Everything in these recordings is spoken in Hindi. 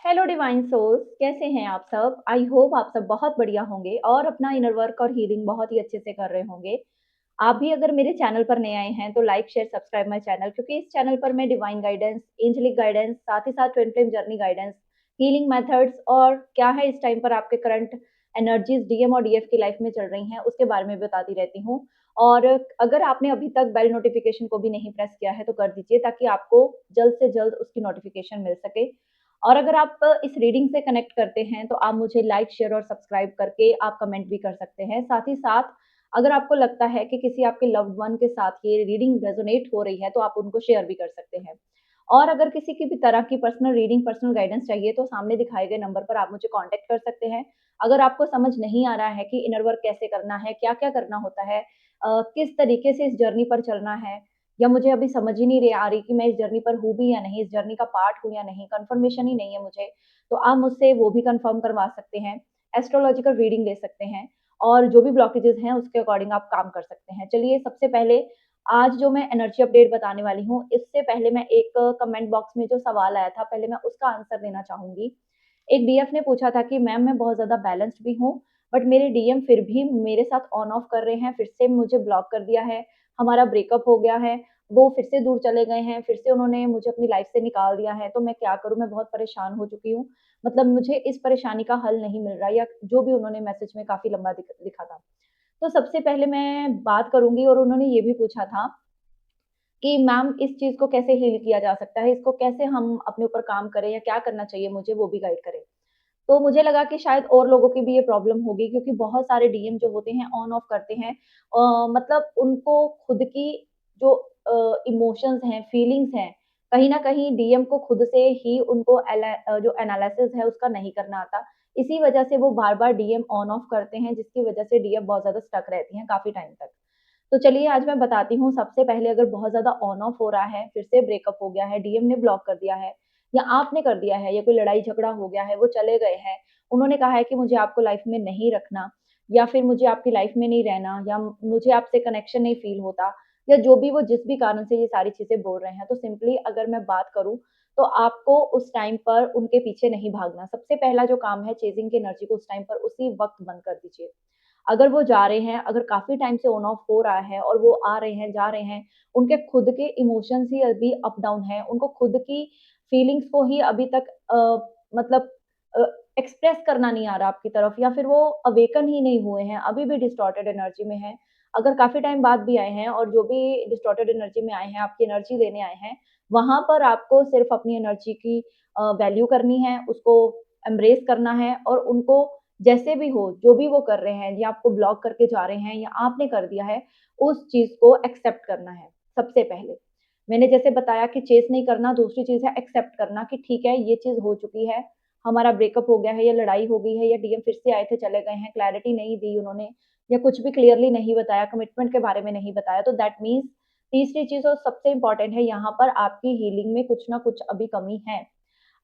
हेलो डिवाइन सोल्स, कैसे हैं आप सब? आई होप आप सब बहुत बढ़िया होंगे और अपना इनर वर्क और हीलिंग बहुत ही अच्छे से कर रहे होंगे। आप भी अगर मेरे चैनल पर नए आए हैं तो like share subscribe my channel, क्योंकि इस चैनल पर मैं डिवाइन गाइडेंस, एंजेलिक गाइडेंस, साथ ही साथ twin flame journey guidance, healing methods और क्या है इस टाइम पर आपके करंट एनर्जीज डीएम और डीएफ की लाइफ में चल रही हैं उसके बारे में बताती रहती हूँ। और अगर आपने अभी तक बेल नोटिफिकेशन को भी नहीं प्रेस किया है तो कर दीजिए, ताकि आपको जल्द से जल्द उसकी नोटिफिकेशन मिल सके। और अगर आप इस रीडिंग से कनेक्ट करते हैं तो आप मुझे लाइक, शेयर और सब्सक्राइब करके आप कमेंट भी कर सकते हैं। साथ ही साथ अगर आपको लगता है कि किसी आपके लव्ड वन के साथ ये रीडिंग रेजोनेट हो रही है तो आप उनको शेयर भी कर सकते हैं। और अगर किसी की भी तरह की पर्सनल रीडिंग, पर्सनल गाइडेंस चाहिए तो सामने दिखाए गए नंबर पर आप मुझे कांटेक्ट कर सकते हैं। अगर आपको समझ नहीं आ रहा है कि इनर वर्क कैसे करना है, क्या-क्या करना होता है, किस तरीके से इस जर्नी पर चलना है, या मुझे अभी समझ ही नहीं रही आ रही कि मैं इस जर्नी पर हूँ भी या नहीं, इस जर्नी का पार्ट हूँ या नहीं, कन्फर्मेशन ही नहीं है मुझे, तो आप मुझसे वो भी कन्फर्म करवा सकते हैं। एस्ट्रोलॉजिकल रीडिंग ले सकते हैं और जो भी ब्लॉकेजेज़ हैं उसके अकॉर्डिंग आप काम कर सकते हैं। चलिए, सबसे पहले आज जो मैं एनर्जी अपडेट बताने वाली हूँ, इससे पहले मैं एक कमेंट बॉक्स में जो सवाल आया था, पहले मैं उसका आंसर देना चाहूँगी। एक डीएफ ने पूछा था कि मैम, मैं बहुत ज़्यादा बैलेंस्ड भी हूँ, बट मेरे डीएम फिर भी मेरे साथ ऑन ऑफ कर रहे हैं, फिर से मुझे ब्लॉक कर दिया है, हमारा ब्रेकअप हो गया है, वो फिर से दूर चले गए हैं, फिर से उन्होंने मुझे अपनी लाइफ से निकाल दिया है, तो मैं क्या करूँ? मैं बहुत परेशान हो चुकी हूँ। मतलब मुझे इस परेशानी का हल नहीं मिल रहा, या जो भी उन्होंने मैसेज में काफ़ी लंबा लिखा था। तो सबसे पहले मैं बात करूँगी, और उन्होंने ये भी पूछा था कि मैम, इस चीज़ को कैसे हील किया जा सकता है? इसको कैसे हम अपने ऊपर काम करें, या क्या करना चाहिए मुझे, वो भी गाइड करें। तो मुझे लगा कि शायद और लोगों की भी ये प्रॉब्लम होगी, क्योंकि बहुत सारे डीएम जो होते हैं ऑन ऑफ करते हैं। मतलब उनको खुद की जो इमोशंस हैं, फीलिंग्स हैं, कहीं न कहीं डीएम को खुद से ही उनको जो एनालिसिस है उसका नहीं करना आता। इसी वजह से वो बार-बार डीएम ऑन ऑफ करते हैं, जिसकी वजह से डीएम बहुत ज़्यादा स्टक रहती हैं काफ़ी टाइम तक। तो चलिए, आज मैं बताती हूँ। सबसे पहले, अगर बहुत ज़्यादा ऑन ऑफ हो रहा है, फिर से ब्रेकअप हो गया है, डीएम ने ब्लॉक कर दिया है, या आपने कर दिया है, या कोई लड़ाई झगड़ा हो गया है, वो चले गए हैं, उन्होंने कहा है कि मुझे आपको लाइफ में नहीं रखना, या फिर मुझे आपकी लाइफ में नहीं रहना, या मुझे आपसे कनेक्शन नहीं फ़ील होता, या जो भी वो जिस भी कारण से ये सारी चीज़ें बोल रहे हैं, तो सिंपली अगर मैं बात करूँ, तो आपको उस टाइम पर उनके पीछे नहीं भागना। सबसे पहला जो काम है, चेज़िंग की एनर्जी को उस टाइम पर उसी वक़्त बंद कर दीजिए। अगर वो जा रहे हैं, अगर काफ़ी टाइम से ऑन ऑफ हो रहा है और वो आ रहे हैं, जा रहे हैं, उनके खुद के इमोशंस ही अभी अप डाउन हैं, उनको खुद की फीलिंग्स को ही अभी तक मतलब अ, एक्सप्रेस करना नहीं आ रहा आपकी तरफ, या फिर वो अवेकन ही नहीं हुए हैं, अभी भी डिस्टॉर्टेड एनर्जी में हैं। अगर काफ़ी टाइम बाद भी आए हैं, और जो भी डिस्टॉर्टेड एनर्जी में आए हैं, आपकी एनर्जी लेने आए हैं, वहाँ पर आपको सिर्फ़ अपनी एनर्जी की वैल्यू करनी है, उसको एम्ब्रेस करना है, और उनको जैसे भी हो, जो भी वो कर रहे हैं, या आपको ब्लॉक करके जा रहे हैं, या आपने कर दिया है, उस चीज़ को एक्सेप्ट करना है, सबसे पहले। मैंने जैसे बताया कि चेज़ नहीं करना, दूसरी चीज़ है एक्सेप्ट करना, कि ठीक है, ये चीज़ हो चुकी है, हमारा ब्रेकअप हो गया है, या लड़ाई हो गई है, या डीएम फिर से आए थे, चले गए हैं, क्लैरिटी नहीं दी उन्होंने, या कुछ भी क्लियरली नहीं बताया, कमिटमेंट के बारे में नहीं बताया, तो दैट मीन्स तीसरी चीज़ और सबसे इम्पोर्टेंट है, यहाँ पर आपकी हीलिंग में कुछ ना कुछ अभी कमी है।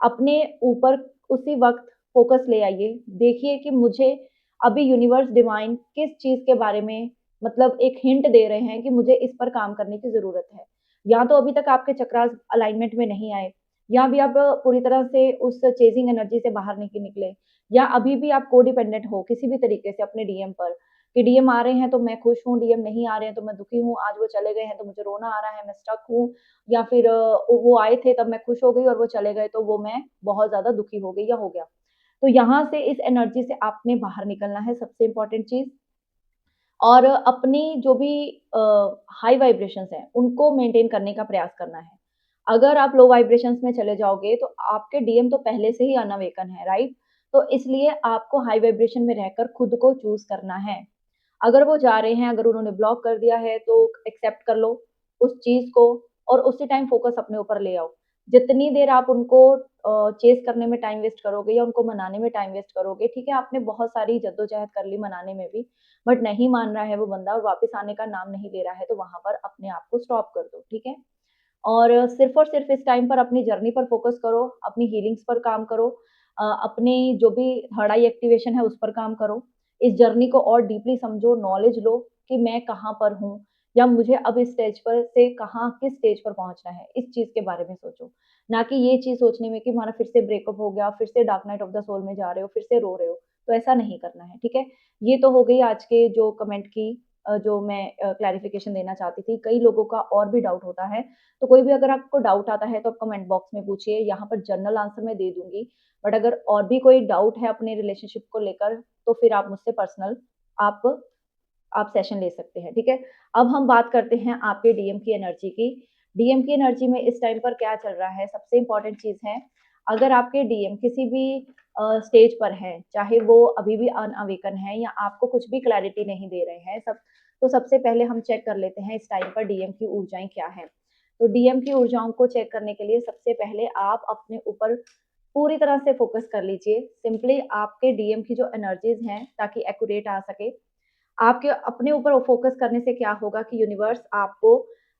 अपने ऊपर उसी वक़्त फ़ोकस ले आइए। देखिए कि मुझे अभी यूनिवर्स, डिवाइन किस चीज़ के बारे में मतलब एक हिंट दे रहे हैं कि मुझे इस पर काम करने की ज़रूरत है। या तो अभी तक आपके चक्रास अलाइनमेंट में नहीं आए, या अभी आप पूरी तरह से उस चेज़िंग एनर्जी से बाहर नहीं निकले, या अभी भी आप कोडिपेंडेंट हो किसी भी तरीके से अपने डीएम पर, कि डीएम आ रहे हैं तो मैं खुश हूँ, डीएम नहीं आ रहे हैं तो मैं दुखी हूँ, आज वो चले गए हैं तो मुझे रोना आ रहा है, मैं स्टक हूँ, या फिर वो आए थे तब मैं खुश हो गई और वो चले गए तो वो मैं बहुत ज़्यादा दुखी हो गई या हो गया। तो यहाँ से इस एनर्जी से आपने बाहर निकलना है, सबसे इम्पोर्टेंट चीज़। और अपनी जो भी हाई वाइब्रेशंस हैं, उनको मेंटेन करने का प्रयास करना है। अगर आप लो वाइब्रेशंस में चले जाओगे, तो आपके डीएम तो पहले से ही अनअवेकन है, राइट? तो इसलिए आपको हाई वाइब्रेशन में रहकर खुद को चूज़ करना है। अगर वो जा रहे हैं, अगर उन्होंने ब्लॉक कर दिया है, तो एक्सेप्ट कर लो उस चीज़ को, और उसी टाइम फ़ोकस अपने ऊपर ले आओ। जितनी देर आप उनको चेज़ करने में टाइम वेस्ट करोगे, या उनको मनाने में टाइम वेस्ट करोगे, ठीक है, आपने बहुत सारी जद्दोजहद कर ली मनाने में भी, बट नहीं मान रहा है वो बंदा और वापस आने का नाम नहीं ले रहा है, तो वहाँ पर अपने आप को स्टॉप कर दो, ठीक है? और सिर्फ़ इस टाइम पर अपनी जर्नी पर फ़ोकस करो, अपनी हीलिंग्स पर काम करो, अपनी जो भी थर्ड आई एक्टिवेशन है उस पर काम करो। इस जर्नी को और डीपली समझो, नॉलेज लो कि मैं कहाँ पर हूँ, या मुझे अब इस स्टेज पर से कहाँ किस स्टेज पर पहुँचना है, इस चीज़ के बारे में सोचो। ना कि ये चीज़ सोचने में कि हमारा फिर से ब्रेकअप हो गया, फिर से dark night of the soul में जा रहे हो, फिर से रो रहे हो, तो ऐसा नहीं करना है, ठीक है? ये तो हो गई आज के जो कमेंट की जो मैं क्लैरिफ़िकेशन देना चाहती थी। कई लोगों का और भी डाउट होता है, तो कोई भी अगर आपको डाउट आता है तो आप कमेंट बॉक्स में पूछिए, यहाँ पर जनरल आंसर मैं दे दूँगी। बट अगर और भी कोई डाउट है अपने रिलेशनशिप को लेकर, तो फिर आप मुझसे पर्सनल आप आप सेशन ले सकते हैं, ठीक है? अब हम बात करते हैं आपके डीएम की एनर्जी की। डीएम की एनर्जी में इस टाइम पर क्या चल रहा है, सबसे इम्पोर्टेंट चीज़ है, अगर आपके डीएम किसी भी स्टेज पर हैं, चाहे वो अभी भी अनअवेकन है या आपको कुछ भी क्लैरिटी नहीं दे रहे हैं, तो सबसे पहले हम चेक कर लेते हैं इस टाइम पर डीएम की ऊर्जाएँ क्या हैं। तो डीएम की ऊर्जाओं को चेक करने के लिए सबसे पहले आप अपने ऊपर पूरी तरह से फ़ोकस कर लीजिए। सिंपली आपके डीएम की जो एनर्जीज़ हैं, ताकि एक्यूरेट आ सके, आपके अपने ऊपर फ़ोकस करने से क्या होगा कि यूनिवर्स आपको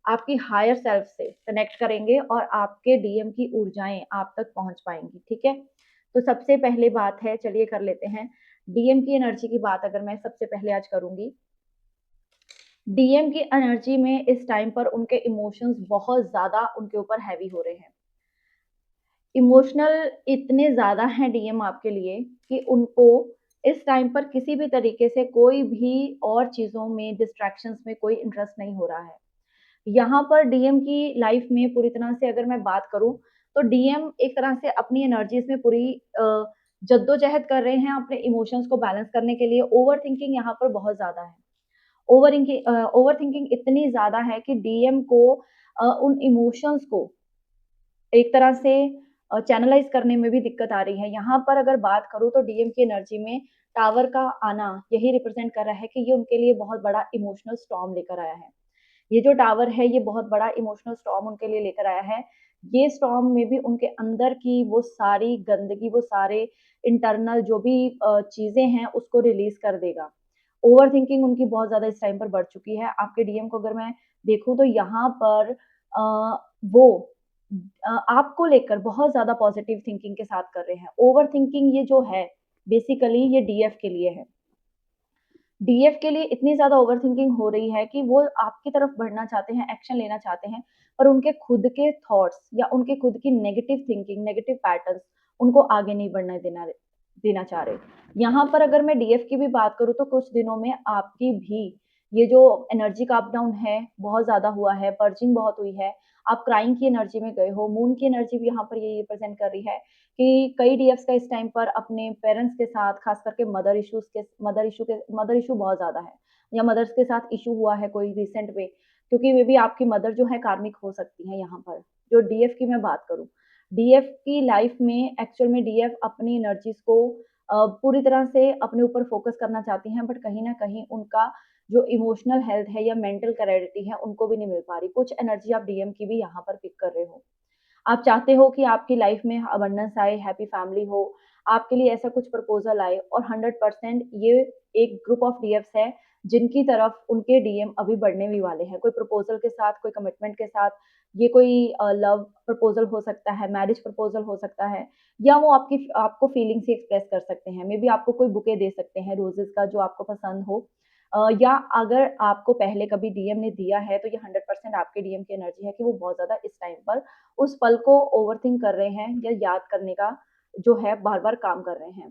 आपकी हायर सेल्फ से कनेक्ट करेंगे और आपके डीएम की ऊर्जाएँ आप तक पहुँच पाएँगी, ठीक है? तो सबसे पहले बात है, चलिए कर लेते हैं। डीएम की एनर्जी की बात अगर मैं सबसे पहले आज करूँगी, डीएम की एनर्जी में इस टाइम पर उनके इमोशंस बहुत ज़्यादा उनके ऊपर हैवी हो रहे हैं। इमोशनल इतने ज़्यादा हैं डीएम आपके लिए कि उनको इस टाइम पर किसी भी तरीके से कोई भी और चीज़ों में डिस्ट्रैक्शंस में कोई इंटरेस्ट नहीं हो रहा है। यहाँ पर डीएम की लाइफ में पूरी तरह से अगर मैं बात करूँ, तो डीएम एक तरह से अपनी एनर्जीज़ में पूरी जद्दोजहद कर रहे हैं अपने इमोशंस को बैलेंस करने के लिए। ओवरथिंकिंग यहाँ पर बहुत ज़्यादा है। ओवरथिंकिंग इतनी ज़्यादा है कि डीएम को उन इमोशंस को एक तरह से चैनलाइज़ करने में भी दिक्कत आ रही है। यहाँ पर अगर बात करूँ तो डीएम की एनर्जी में टावर का आना यही रिप्रेज़ेंट कर रहा है कि ये उनके लिए बहुत बड़ा इमोशनल स्टॉर्म लेकर आया है। ये जो टावर है ये बहुत बड़ा इमोशनल स्टॉर्म उनके लिए लेकर आया है। ये स्टॉर्म में भी उनके अंदर की वो सारी गंदगी, वो सारे इंटरनल जो भी चीज़ें हैं उसको रिलीज़ कर देगा। ओवरथिंकिंग उनकी बहुत ज़्यादा इस टाइम पर बढ़ चुकी है। आपके डीएम को अगर मैं देखूँ तो यहाँ पर वो आपको लेकर बहुत ज़्यादा पॉज़िटिव थिंकिंग के साथ कर रहे हैं। ओवरथिंकिंग ये जो है बेसिकली ये डीएफ के लिए है। डीएफ के लिए इतनी ज़्यादा ओवरथिंकिंग हो रही है कि वो आपकी तरफ बढ़ना चाहते हैं, एक्शन लेना चाहते हैं, पर उनके खुद के थॉट्स या उनके खुद की नेगेटिव थिंकिंग, नेगेटिव पैटर्न्स उनको आगे नहीं बढ़ने देना चाह रहे। यहाँ पर अगर मैं डीएफ की भी बात करूँ तो कुछ दिनों में आपकी भी ये जो एनर्जी का अप डाउन है, बहुत ज़्यादा हुआ है, पर्जिंग बहुत हुई है, आप क्राइंग की एनर्जी में गए हो, मून की एनर्जी भी यहाँ पर ये रिप्रेज़ेंट कर रही है कि कई डीएफ्स का इस टाइम पर अपने पेरेंट्स के साथ खास करके मदर इश्यू बहुत ज़्यादा है या मदर्स के साथ इश्यू हुआ है कोई रिसेंट में, क्योंकि मे बी आपकी मदर जो है कार्मिक हो सकती है यहाँ पर। जो डीएफ की मैं बात करूँ, डीएफ की लाइफ में एक्चुअल में डीएफ अपनी एनर्जीज़ को पूरी तरह से अपने ऊपर फ़ोकस करना चाहती हैं, बट कहीं न कहीं उनका जो इमोशनल हेल्थ है या मेंटल क्लैरिटी है, उनको भी नहीं मिल पा रही। कुछ एनर्जी आप डीएम की भी यहाँ पर पिक कर रहे हो। आप चाहते हो कि आपकी लाइफ में अबंडेंस आए, हैप्पी फैमिली हो, आपके लिए ऐसा कुछ प्रपोज़ल आए और 100% ये एक ग्रुप ऑफ डीएफ्स है, जिनकी तरफ उनके डीएम अभी बढ़ने भी वाले हैं। कोई प्रपोज़ल के साथ, कोई कमिटमेंट के साथ, ये कोई लव प्रपोज़ल हो सकता है, मैरिज प्रपोज़ल हो सकता है या वो आपको फीलिंग्स ही एक्सप्रेस कर सकते हैं। मेबी आपको कोई बुके दे सकते हैं रोज़ेज़ का जो आपको पसंद हो या अगर आपको पहले कभी डीएम ने दिया है, तो ये 100% आपके डीएम की एनर्जी है कि वो बहुत ज़्यादा इस टाइम पर उस पल को ओवरथिंक कर रहे हैं या याद करने का जो है बार-बार काम कर रहे हैं।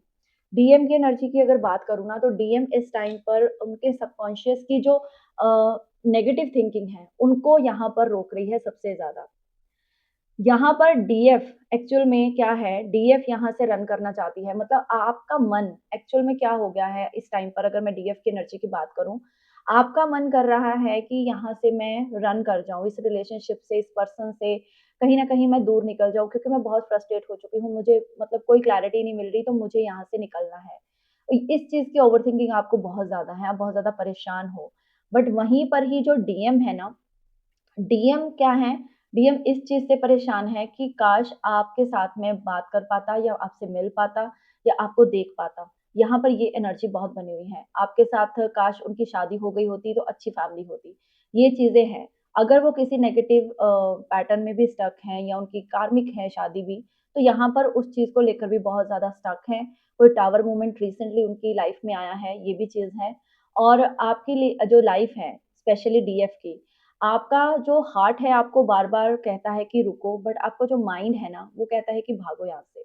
डीएम की एनर्जी की अगर बात करूँ ना, तो डीएम इस टाइम पर उनके सबकॉन्शियस की जो नेगेटिव थिंकिंग है, उनको यहाँ पर रोक रही है सबसे ज़्यादा। यहाँ पर डीएफ एक्चुअल में क्या है, डीएफ यहाँ से रन करना चाहती है, मतलब आपका मन एक्चुअल में क्या हो गया है इस टाइम पर अगर मैं डीएफ की एनर्जी की बात करूँ, आपका मन कर रहा है कि यहाँ से मैं रन कर जाऊँ, इस रिलेशनशिप से, इस पर्सन से कहीं न कहीं मैं दूर निकल जाऊँ क्योंकि मैं बहुत फ्रस्ट्रेट हो चुकी हूँ, मुझे मतलब कोई क्लैरिटी नहीं मिल रही, तो मुझे यहाँ से निकलना है। इस चीज़ की ओवरथिंकिंग आपको बहुत ज़्यादा है, आप बहुत ज़्यादा परेशान हो। बट वहीं पर ही जो डीएम है ना, डीएम क्या है, डीएम इस चीज़ से परेशान है कि काश आपके साथ में बात कर पाता या आपसे मिल पाता या आपको देख पाता। यहाँ पर ये एनर्जी बहुत बनी हुई है। आपके साथ काश उनकी शादी हो गई होती तो अच्छी फैमिली होती। ये चीज़ें हैं। अगर वो किसी नेगेटिव पैटर्न में भी स्टक हैं या उनकी कार्मिक है शादी भी, तो यहाँ पर उस चीज़ को लेकर भी बहुत ज़्यादा स्टक हैं। कोई टावर मूवमेंट रिसेंटली उनकी लाइफ में आया है, ये भी चीज़ है। और आपकी जो लाइफ है, स्पेशली डीएफ की। आपका जो हार्ट है आपको बार-बार कहता है कि रुको, बट आपका जो माइंड है ना, वो कहता है कि भागो यहाँ से,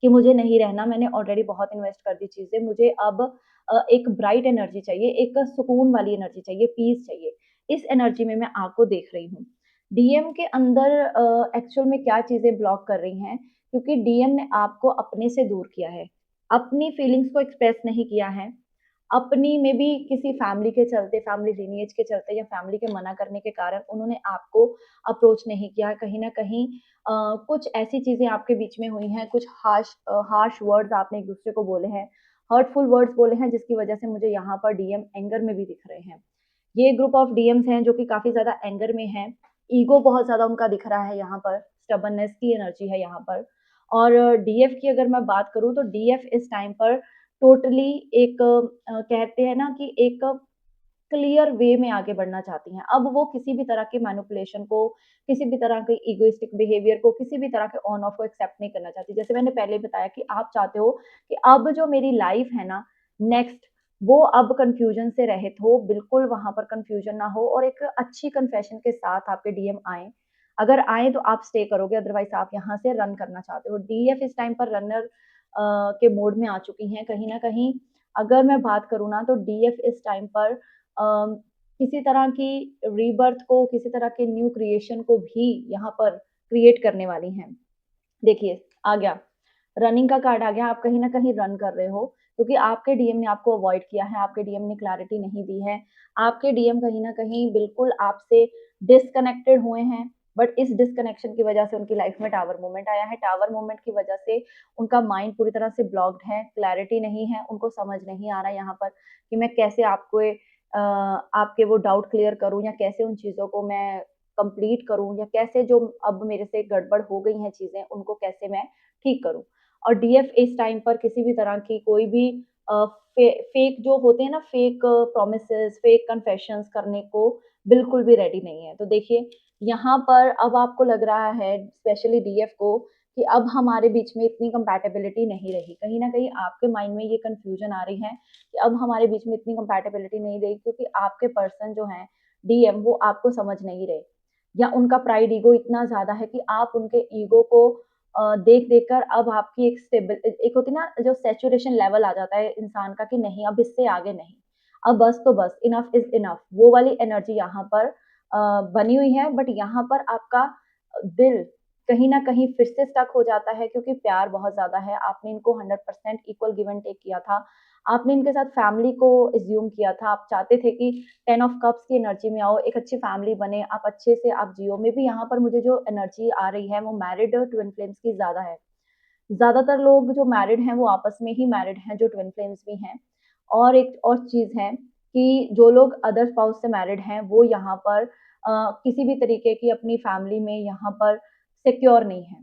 कि मुझे नहीं रहना, मैंने ऑलरेडी बहुत इन्वेस्ट कर दी चीज़ें, मुझे अब एक ब्राइट एनर्जी चाहिए, एक सुकून वाली एनर्जी चाहिए, पीस चाहिए। इस एनर्जी में मैं आपको देख रही हूँ। डीएम के अंदर एक्चुअल में क्या चीज़ें ब्लॉक कर रही हैं, क्योंकि डीएम ने आपको अपने से दूर किया है, अपनी फीलिंग्स को एक्सप्रेस नहीं किया है, अपनी में भी किसी फैमिली के चलते, फैमिली लिनिएज के चलते या फैमिली के मना करने के कारण उन्होंने आपको अप्रोच नहीं किया। कहीं न कहीं कुछ ऐसी चीज़ें आपके बीच में हुई हैं, कुछ हार्श वर्ड्स आपने एक-दूसरे को बोले हैं, हर्टफुल वर्ड्स बोले हैं, जिसकी वजह से मुझे यहाँ पर डीएम एंगर में भी दिख रहे हैं। ये ग्रुप ऑफ डीएम्स हैं जो कि काफ़ी ज़्यादा एंगर में हैं, ईगो बहुत ज़्यादा उनका दिख रहा है यहाँ पर, स्टबर्ननेस की एनर्जी है यहाँ पर। और डीएफ की अगर मैं बात करूँ तो डीएफ इस टाइम पर टोटली एक कहते हैं ना कि एक क्लियर वे में आगे बढ़ना चाहती हैं। अब वो किसी भी तरह के मैनिपुलेशन को, किसी भी तरह के इगोइस्टिक बिहेवियर को, किसी भी तरह के ऑन ऑफ को एक्सेप्ट नहीं करना चाहती। जैसे मैंने पहले बताया कि आप चाहते हो कि अब जो मेरी लाइफ है ना, नेक्स्ट वो अब कन्फ्यूजन से रहित हो, बिल्कुल वहाँ पर कन्फ्यूजन ना हो और एक अच्छी कन्फेशन के साथ आपके डीएम आएँ। अगर आएँ तो आप स्टे करोगे, अदरवाइज़ आप यहाँ से रन करना चाहते हो। डीएफ इस टाइम पर रनर के मोड में आ चुकी हैं। कहीं न कहीं अगर मैं बात करूँ ना तो डीएफ इस टाइम पर किसी तरह की रीबर्थ को, किसी तरह के न्यू क्रिएशन को भी यहाँ पर क्रिएट करने वाली हैं। देखिए, आ गया, रनिंग का कार्ड आ गया, आप कहीं न कहीं रन कर रहे हो, क्योंकि आपके डीएम ने आपको अवॉइड किया है, आपके डीएम ने क्लैरिटी नहीं दी है। आपके डीएम कहीं न कहीं बिल्कुल आपसे डिस्कनेक्टेड हुए हैं, बट इस डिस्कनेक्शन की वजह से उनकी लाइफ में टावर मोमेंट आया है। टावर मोमेंट की वजह से उनका माइंड पूरी तरह से ब्लॉक्ड है, क्लैरिटी नहीं है, उनको समझ नहीं आ रहा है यहाँ पर कि मैं कैसे आपके वो डाउट क्लियर करूँ या कैसे उन चीज़ों को मैं कंप्लीट करूँ या कैसे जो अब मेरे से गड़बड़ हो गई हैं चीज़ें, उनको कैसे मैं ठीक करूँ। और डीएफ इस टाइम पर किसी भी तरह की कोई भी फेक जो होते हैं ना, फेक प्रॉमिसेस, फेक कन्फेशंस करने को बिल्कुल भी रेडी नहीं है। तो देखिए, यहाँ पर अब आपको लग रहा है स्पेशली डीएफ को कि अब हमारे बीच में इतनी कंपैटिबिलिटी नहीं रही। कहीं न कहीं आपके माइंड में ये कन्फ्यूजन आ रही है कि अब हमारे बीच में इतनी कंपैटिबिलिटी नहीं रही, क्योंकि आपके पर्सन जो हैं डीएम, वो आपको समझ नहीं रहे, या उनका प्राइड ईगो इतना ज़्यादा है कि आप उनके ईगो को देख-देख कर अब आपकी एक होती है ना, जो सैचुरेशन लेवल आ जाता है इंसान का कि नहीं, अब इससे आगे नहीं, अब बस तो बस, इनफ इज़ इनफ, वो वाली एनर्जी यहाँ पर बनी हुई है। बट यहाँ पर आपका दिल कहीं न कहीं फिर से स्टक हो जाता है, क्योंकि प्यार बहुत ज़्यादा है। आपने इनको 100% इक्वल गिव एंड टेक किया था। आपने इनके साथ फैमिली को अज़्यूम किया था। आप चाहते थे कि 10 ऑफ कप्स की एनर्जी में आओ, एक अच्छी फैमिली बने, आप अच्छे से आप जियो। मेबी यहाँ पर मुझे जो एनर्जी आ रही है वो मैरिड ट्विन फ्लेम्स की ज़्यादा है। ज़्यादातर लोग जो मैरिड हैं वो आपस में ही मैरिड हैं, जो ट्विन फ्लेम्स भी हैं। और एक और चीज़ है कि जो लोग अदर स्पाउस से मैरिड हैं वो यहाँ पर किसी भी तरीके की अपनी फैमिली में यहाँ पर सिक्योर नहीं है।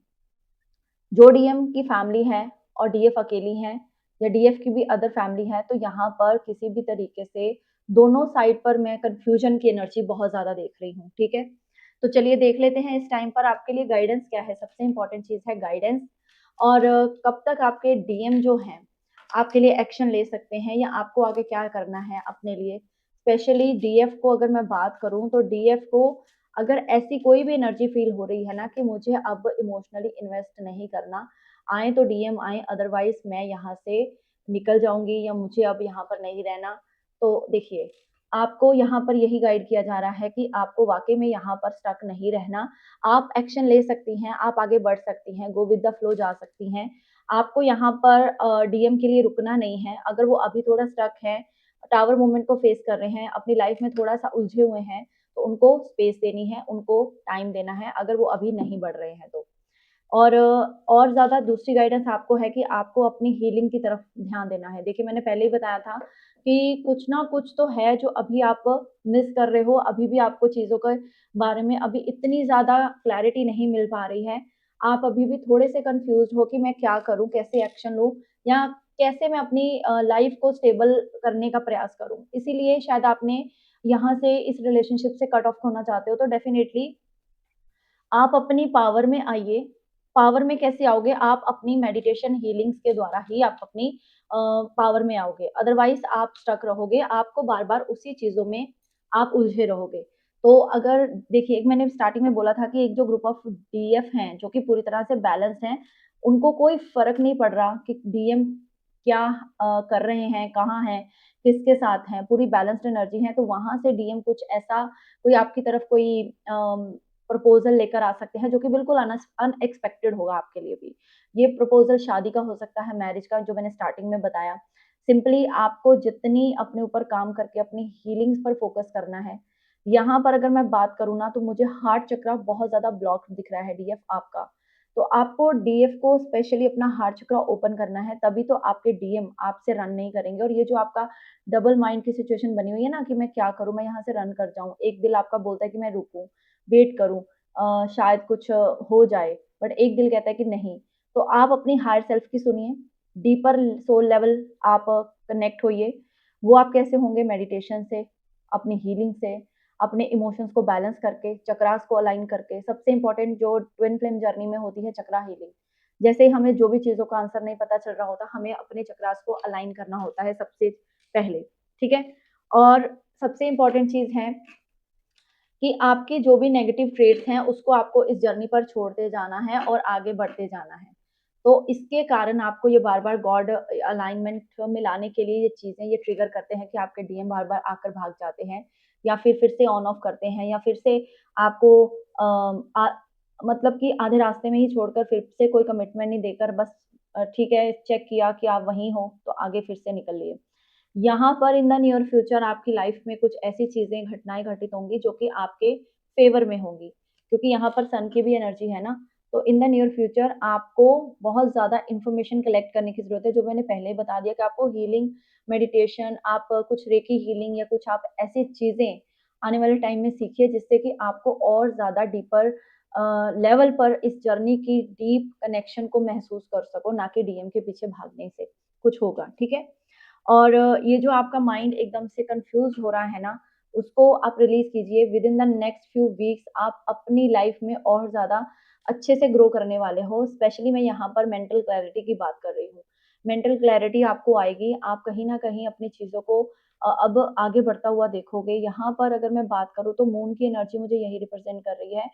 जो डीएम की फैमिली है और डीएफ अकेली हैं, या डीएफ की भी अदर फैमिली है, तो यहाँ पर किसी भी तरीके से दोनों साइड पर मैं कन्फ्यूजन की एनर्जी बहुत ज़्यादा देख रही हूँ, ठीक है? तो चलिए देख लेते हैं इस टाइम पर आपके लिए गाइडेंस क्या है। सबसे इम्पोर्टेंट चीज़ है गाइडेंस। और कब तक आपके डीएम जो हैं, आपके लिए एक्शन ले सकते हैं, या आपको आगे क्या करना है अपने लिए। स्पेशली डीएफ को अगर मैं बात करूँ तो डीएफ को अगर ऐसी कोई भी एनर्जी फ़ील हो रही है ना कि मुझे अब इमोशनली इन्वेस्ट नहीं करना, आएँ तो डीएम आएँ, अदरवाइज़ मैं यहाँ से निकल जाऊँगी या मुझे अब यहाँ पर नहीं रहना। तो देखिए, आपको यहाँ पर यही गाइड किया जा रहा है कि आपको वाक़ई में यहाँ पर स्टक नहीं रहना। आप एक्शन ले सकती हैं, आप आगे बढ़ सकती हैं, गो विद द फ्लो जा सकती हैं। आपको यहाँ पर डीएम के लिए रुकना नहीं है। अगर वो अभी थोड़ा स्टक हैं, टावर मूवमेंट को फेस कर रहे हैं, अपनी लाइफ़ में थोड़ा-सा उलझे हुए हैं, तो उनको स्पेस देनी है, उनको टाइम देना है, अगर वो अभी नहीं बढ़ रहे हैं तो। और ज़्यादा दूसरी गाइडेंस आपको है कि आपको अपनी हीलिंग की तरफ ध्यान देना है। देखिए, मैंने पहले ही बताया था कि कुछ ना कुछ तो है जो अभी आप मिस कर रहे हो, अभी भी आपको चीज़ों के बारे में अभी इतनी ज़्यादा क्लैरिटी नहीं मिल पा रही है। आप अभी भी थोड़े से कन्फ्यूज़्ड हो कि मैं क्या करूँ, कैसे एक्शन लूँ, या कैसे मैं अपनी लाइफ़ को स्टेबल करने का प्रयास करूँ। इसीलिए शायद आपने यहाँ से इस रिलेशनशिप से कट ऑफ होना चाहते हो, तो डेफ़िनेटली आप अपनी पावर में आइए। पावर में कैसे आओगे? आप अपनी मेडिटेशन हीलिंग्स के द्वारा ही आप अपनी पावर में आओगे। अदरवाइज़ आप स्टक रहोगे। आपको बार-बार उसी चीज़ों में आप उलझे रहोगे। तो अगर देखिए, एक मैंने स्टार्टिंग में बोला था कि एक जो ग्रुप ऑफ डीएफ हैं, जो कि पूरी तरह से बैलेंस्ड हैं, उनको कोई फ़र्क नहीं पड़ रहा कि डीएम क्या कर रहे हैं, कहाँ हैं, किसके साथ हैं, पूरी बैलेंस्ड एनर्जी है, तो वहाँ से डीएम कुछ ऐसा कोई आपकी तरफ कोई प्रपोज़ल लेकर आ सकते हैं, जो कि बिल्कुल अनएक्सपेक्टेड होगा आपके लिए भी। ये प्रपोज़ल शादी का हो सकता है, मैरिज का, जो मैंने स्टार्टिंग में बताया। सिंपली आपको जितनी अपने ऊपर काम करके अपनी हीलिंग्स पर फ़ोकस करना है। यहाँ पर अगर मैं बात करूँ ना, तो मुझे हार्ट चक्रा बहुत ज़्यादा ब्लॉक्ड दिख रहा है, डीएफ आपका। तो आपको डीएफ को स्पेशली अपना हार्ट चक्रा ओपन करना है, तभी तो आपके डीएम आपसे रन नहीं करेंगे। और ये जो आपका डबल माइंड की सिचुएशन बनी हुई है ना कि मैं क्या करूँ, मैं यहाँ से रन कर जाऊँ। एक दिल आपका बोलता है कि मैं रुकूँ, वेट करूँ, शायद कुछ हो जाए, बट एक दिल कहता है कि नहीं। तो आप अपनी हायर सेल्फ की सुनिए, डीपर सोल लेवल आप कनेक्ट होइए। वो आप कैसे होंगे? मेडिटेशन से, अपनी हीलिंग से, अपने इमोशंस को बैलेंस करके, चक्रास को अलाइन करके। सबसे इम्पोर्टेंट जो ट्विन फ्लेम जर्नी में होती है, चक्रा हीलिंग। जैसे ही हमें जो भी चीज़ों का आंसर नहीं पता चल रहा होता, हमें अपने चक्रास को अलाइन करना होता है सबसे पहले, ठीक है? और सबसे इम्पोर्टेंट चीज़ है कि आपके जो भी नेगेटिव ट्रेड्स हैं, उसको आपको इस जर्नी पर छोड़ते जाना है और आगे बढ़ते जाना है। तो इसके कारण आपको ये बार-बार गॉड अलाइनमेंट में लाने के लिए ये चीज़ें ये ट्रिगर करते हैं कि आपके डीएम बार-बार आकर भाग जाते हैं, या फिर से ऑन ऑफ करते हैं, या फिर से आपको मतलब कि आधे रास्ते में ही छोड़कर फिर से कोई कमिटमेंट नहीं देकर बस ठीक है, चेक किया कि आप वहीं हो, तो आगे फिर से निकल लिए। यहाँ पर इन द नियर फ्यूचर आपकी लाइफ में कुछ ऐसी चीज़ें, घटनाएँ घटित होंगी जो कि आपके फ़ेवर में होंगी, क्योंकि यहाँ पर सन की भी एनर्जी है ना। तो इन द नियर फ्यूचर आपको बहुत ज़्यादा इन्फॉर्मेशन कलेक्ट करने की ज़रूरत है, जो मैंने पहले ही बता दिया कि आपको हीलिंग, मेडिटेशन, आप कुछ रेकी हीलिंग या कुछ आप ऐसी चीज़ें आने वाले टाइम में सीखिए, जिससे कि आपको और ज़्यादा डीपर लेवल पर इस जर्नी की डीप कनेक्शन को महसूस कर सको, ना कि डीएम के पीछे भागने से कुछ होगा, ठीक है? और ये जो आपका माइंड एकदम से कन्फ्यूज़ हो रहा है ना, उसको आप रिलीज़ कीजिए। Within the next few weeks आप अपनी लाइफ़ में और ज़्यादा अच्छे से ग्रो करने वाले हो। स्पेशली मैं यहाँ पर मेंटल क्लैरिटी की बात कर रही हूँ। मेंटल क्लैरिटी आपको आएगी, आप कहीं न कहीं अपनी चीज़ों को अब आगे बढ़ता हुआ देखोगे। यहाँ पर अगर मैं बात करूँ, तो मून की एनर्जी मुझे यही रिप्रेज़ेंट कर रही है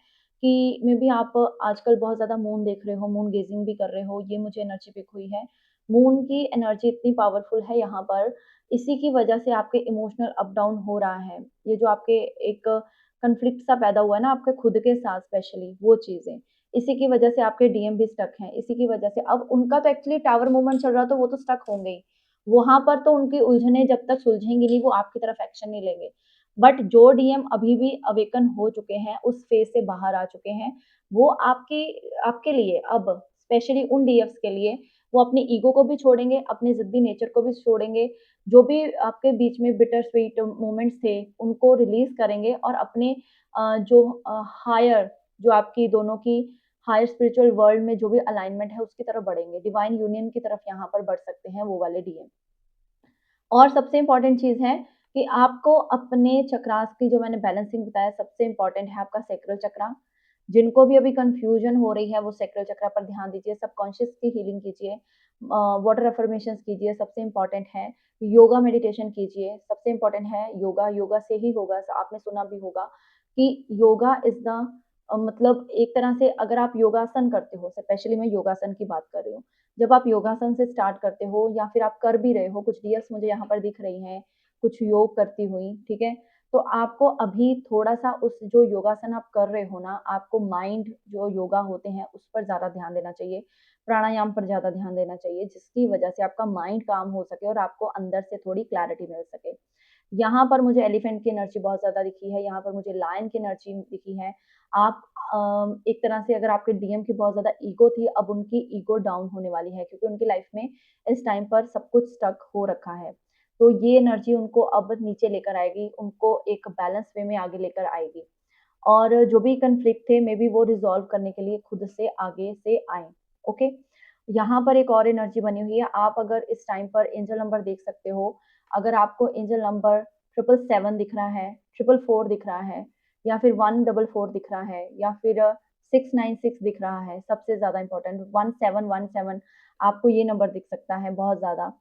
कि मेबी आप आजकल बहुत ज़्यादा मून देख रहे हो, मून गेज़िंग भी कर रहे हो, ये मुझे एनर्जी पिक हुई है। मून की एनर्जी इतनी पावरफुल है यहाँ पर, इसी की वजह से आपके इमोशनल अप डाउन हो रहा है। ये जो आपके एक कॉन्फ्लिक्ट सा पैदा हुआ है ना आपके खुद के साथ, स्पेशली वो चीज़ें, इसी की वजह से आपके डीएम भी स्टक हैं। इसी की वजह से अब उनका तो एक्चुअली टावर मूवमेंट चल रहा, तो वो तो स्टक होंगे ही। वहाँ पर तो उनकी उलझनें जब तक सुलझेंगी नहीं, वो आपकी तरफ एक्शन नहीं लेंगे। बट जो डीएम अभी भी अवेकन हो चुके हैं, उस फेज़ से बाहर आ चुके हैं, वो आपके लिए अब स्पेशली उन डीएफ्स के लिए, वो अपनी ईगो को भी छोड़ेंगे, अपने ज़िद्दी नेचर को भी छोड़ेंगे, जो भी आपके बीच में बिटर स्वीट मोमेंट्स थे, उनको रिलीज़ करेंगे और अपने जो हायर, जो आपकी दोनों की हायर स्पिरिचुअल वर्ल्ड में जो भी अलाइनमेंट है, उसकी तरफ बढ़ेंगे। डिवाइन यूनियन की तरफ यहाँ पर बढ़ सकते हैं वो वाले डीएम। और सबसे इम्पोर्टेंट चीज़ है कि आपको अपने चक्रास की, जो मैंने बैलेंसिंग बताया, सबसे इम्पोर्टेंट है आपका सैक्रल चक्रा। जिनको भी अभी कन्फ्यूजन हो रही है, वो सैक्रल चक्रा पर ध्यान दीजिए, सबकॉन्शियस की हीलिंग कीजिए, वाटर अफर्मेशंस कीजिए, सबसे इम्पोर्टेंट है। योगा मेडिटेशन कीजिए, सबसे इम्पोर्टेंट है योगा। योगा से ही होगा, आपने सुना भी होगा कि योगा इज़ द मतलब एक तरह से अगर आप योगासन करते हो, स्पेशली मैं योगासन की बात कर रही हूँ। जब आप योगासन से स्टार्ट करते हो या फिर आप कर भी रहे हो, कुछ डीएस मुझे यहाँ पर दिख रही हैं, कुछ योग करती हुई, ठीक है? तो आपको अभी थोड़ा-सा उस जो योगासन आप कर रहे हो ना, आपको माइंड जो योगा होते हैं, उस पर ज़्यादा ध्यान देना चाहिए, प्राणायाम पर ज़्यादा ध्यान देना चाहिए, जिसकी वजह से आपका माइंड काम हो सके और आपको अंदर से थोड़ी क्लैरिटी मिल सके। यहाँ पर मुझे एलिफेंट की एनर्जी बहुत ज़्यादा दिखी है, यहाँ पर मुझे लायन की एनर्जी दिखी है। आप एक तरह से अगर आपके डीएम की बहुत ज़्यादा ईगो थी, अब उनकी ईगो डाउन होने वाली है, क्योंकि उनकी लाइफ में इस टाइम पर सब कुछ स्टक हो रखा है। तो ये एनर्जी उनको अब नीचे लेकर आएगी, उनको एक बैलेंस वे में आगे लेकर आएगी। और जो भी कॉन्फ्लिक्ट थे, मे बी वो रिज़ॉल्व करने के लिए खुद से आगे से आएँ, ओके? यहाँ पर एक और एनर्जी बनी हुई है, आप अगर इस टाइम पर एंजल नंबर देख सकते हो, अगर आपको एंजल नंबर 777 दिख रहा है, 444 दिख रहा है, या फिर 144 दिख रहा है, या फिर 696 दिख रहा है, सबसे ज़्यादा इम्पोर्टेंट 1717, आपको ये नंबर दिख सकता है बहुत ज़्यादा।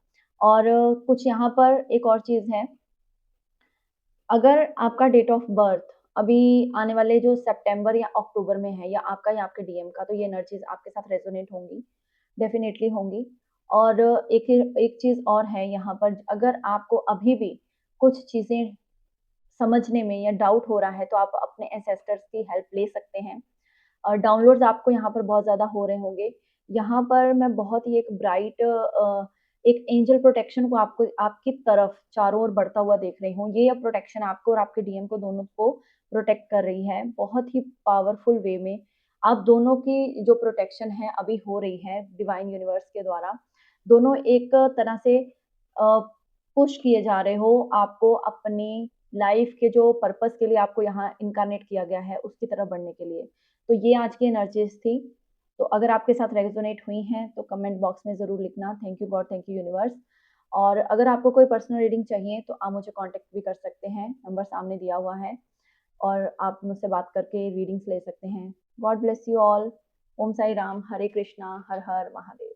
और कुछ यहाँ पर एक और चीज़ है, 1717 17 17 17 17 17 17 17 17 17 17 17 17 17 17 17 17 17 17 17 17 17 17 17 17 17 17 17 17 17 17 17 17 17 17 17 17 17 17 17 17 17 17 17 17 17 17 17 और कुछ यहाँ पर एक और चीज़ है, अगर आपका डेट ऑफ बर्थ अभी आने वाले जो सितंबर या अक्टूबर में है, या आपका या आपके डीएम का, तो ये एनर्जीज़ आपके साथ रेज़ोनेट होंगी, डेफ़िनेटली होंगी। और एक चीज़ और है यहाँ पर, अगर आपको अभी भी कुछ चीज़ें समझने में या डाउट हो रहा है, तो आप अपने एंसेस्टर्स की हेल्प ले सकते हैं। डाउनलोड्स आपको यहाँ पर बहुत ज़्यादा हो रहे होंगे। यहाँ पर मैं बहुत ही एक ब्राइट एक एंजल प्रोटेक्शन को आपको आपकी तरफ चारों ओर बढ़ता हुआ देख रही हूँ। ये प्रोटेक्शन आपको और आपके डीएम को दोनों को प्रोटेक्ट कर रही है, बहुत ही पावरफुल वे में। आप दोनों की जो प्रोटेक्शन है अभी हो रही है डिवाइन यूनिवर्स के द्वारा। दोनों एक तरह से पुश किए जा रहे हो आपको अपनी लाइफ के जो पर्पस के लिए आपको यहाँ इनकार्नेट किया गया है, उसकी तरफ बढ़ने के लिए। तो ये आज की एनर्जीज़ थी। तो अगर आपके साथ रेज़ोनेट हुई हैं, तो कमेंट बॉक्स में ज़रूर लिखना। Thank you God, thank you universe. और अगर आपको कोई पर्सनल रीडिंग चाहिए, तो आप मुझे कॉन्टैक्ट भी कर सकते हैं, नंबर सामने दिया हुआ है, और आप मुझसे बात करके रीडिंग्स ले सकते हैं। God bless you all. Om Sai Ram, Hare Krishna, Har Har Mahadev.